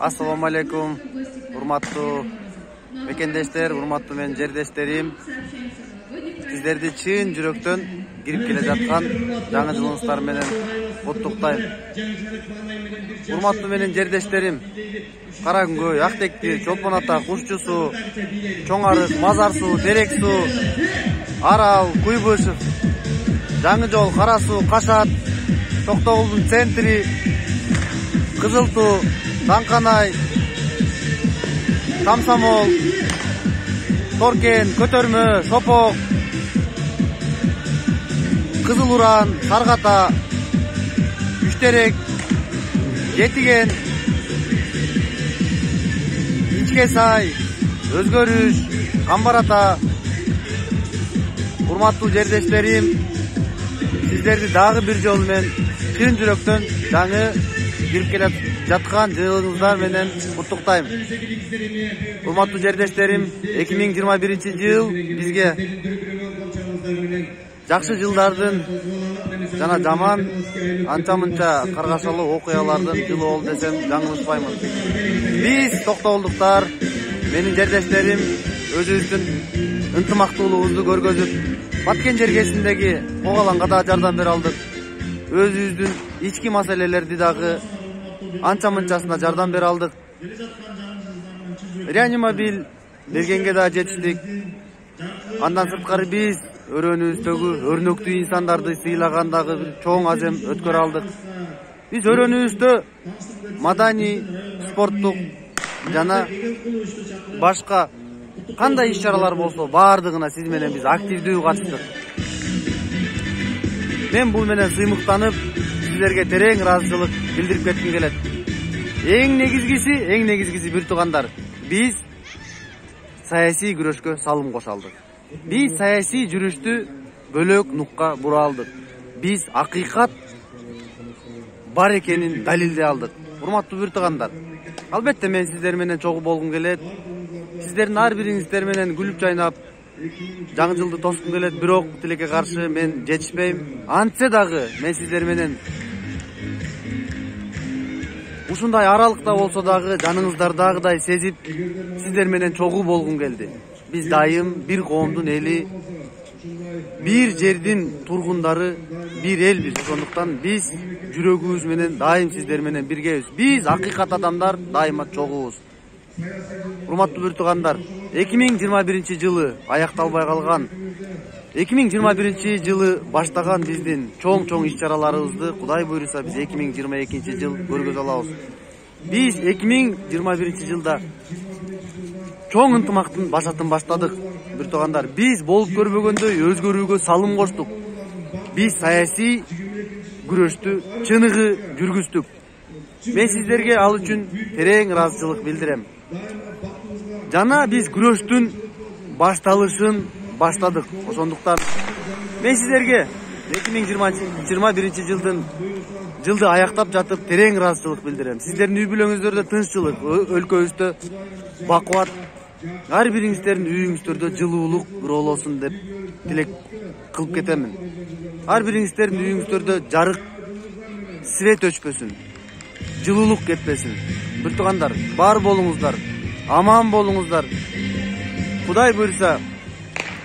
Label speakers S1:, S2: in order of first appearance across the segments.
S1: Assalamu alaikum, урматтуу мекендештер, урматтуу менин жердештерим. Сиздерди чын жүрөктөн кирип келе жаткан жаңы жылыңыздар менен куттуктайм. Урматтуу менин жердештерим, Кара Күнгөй, Актекти, Чолпон Ата, Кушчу суу, Чоң Арык, Мазар суу, Терек суу, Арал, Куйбышев, Жаңы жол, Кара суу, Кашат, Токтогулдун центри, Кызыл Туу, Даңканай, Комсомол, Торкен, Көтөрмө, Шопок, Кызыл Уран, Саргата, Үштерек, Жетиген, Ичке Сай, Өзгөрүш, Камбар Ата. Урматтуу жердештерим, сиздерди дагы бир жолу мен чын жүрөктөн жаңы кирип келе жаткан жылыңыздар менен куттуктайм. Урматтуу жердештерим, 2021 жыл бизге жакшы жылдардын жана жаман анча-мынча каргашалуу окуялардын жылы болду десем жаңылышпаймын. Биз токтогулдуктар, менин жердештерим өзүбүздүн ынтымактуулугубузду көргөзүп, Баткен жергесиндеги когаланга да жардам бере алдык. Өзүбүздүн ички маселелерди дагы анча-мынчасына жардам бере алдык. Реанимобиль бергенге да жетиштик. Андан сырткары биз өрөөнүбүздөгү өрнөктүү инсандарды сыйлагандагы бир чоң азем өткөрө алдык. Биз өрөөнүбүздө маданий, спорттук жана башка кандай иш-чаралар болсо баардыгына сиз менен биз активдүү катыштык. Мен бул менен сыймыктанып, сиздерге терең ыраазычылык билдирип кетким келет. Эң негизгиси бир туугандар, биз саясий күрөшкө салым кошо алдык. Биз саясий жүрүштү бөлөк нукка бура алдык. Биз акыйкат бар экенин далилдей алдык. Урматтуу бир туугандар, албетте мен сиздер менен чогуу болгум келет. Сиздердин ар бириңиздер менен күлүп жайнап жаңы жылды тоскум келет, бирок тилекке каршы мен жетишпейм. Антсе дагы мен сиздер менен ушундай аралыкта болсо дагы жаныңыздардагыдай сезип, сиздер менен чогуу болгум келди. Биз дайым бир коомдун эли, бир жердин тургундары, бир элбиз. Ошондуктан биз жүрөгүбүз менен дайым сиздер менен биргебиз. Биз акыйкат адамдар дайыма чогуубуз. Урматтуу бир туугандар, 2021 жылы аякталбай калган, 2021 жылы баштаган биздин чоң иш-чараларыбызды Кудай буйруса биз 2022 жыл көргөзө алабыз. Биз 2021 жылда чоң ынтымактын башатын баштадык. Бир туугандар, биз болуп көрбөгөндөй өзгөрүүгө салым коштук. Биз саясий күрөштү чыныгы жүргүздүк. Мен сиздерге ал үчүн терең ыраазычылык билдирем. Жана биз күрөштүн башталышын баштадык. Ошондуктан мен сиздерге 2021 жылды аяктап жатып терең ыраазычылык билдирем. Сиздердин үй бүлөңүздөрдө тынччылык, өлкөбүздө бакубат, ар бириңиздердин үйүңүздөрдө жылуулук болосун деп тилек кылып кетемин. Ар бириңиздердин үйүңүздөрдө жарык, свет өчпөсүн, жылуулук кетпесин. Бир туугандар, бар болуңуздар, аман болуңуздар. Кудай буйруса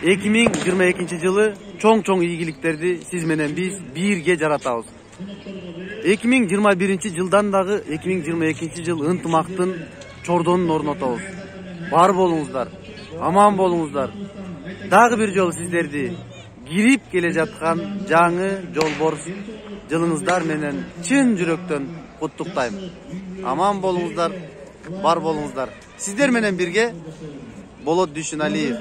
S1: 2022 жылы чоң ийгиликтерди сиз менен биз бирге жаратабыз. 2021 жылдан дагы 2022 жыл ынтымактын чордонун орнотобуз. Бар болуңуздар, аман болуңуздар. Дагы бир жолу сиздерди кирип келе жаткан жаңы жолборс жылыңыздар менен чын жүрөктөн куттуктайм. Аман болуңуздар, бар болуңуздар. Сиздер менен бирге Болот Дүйшүналиев.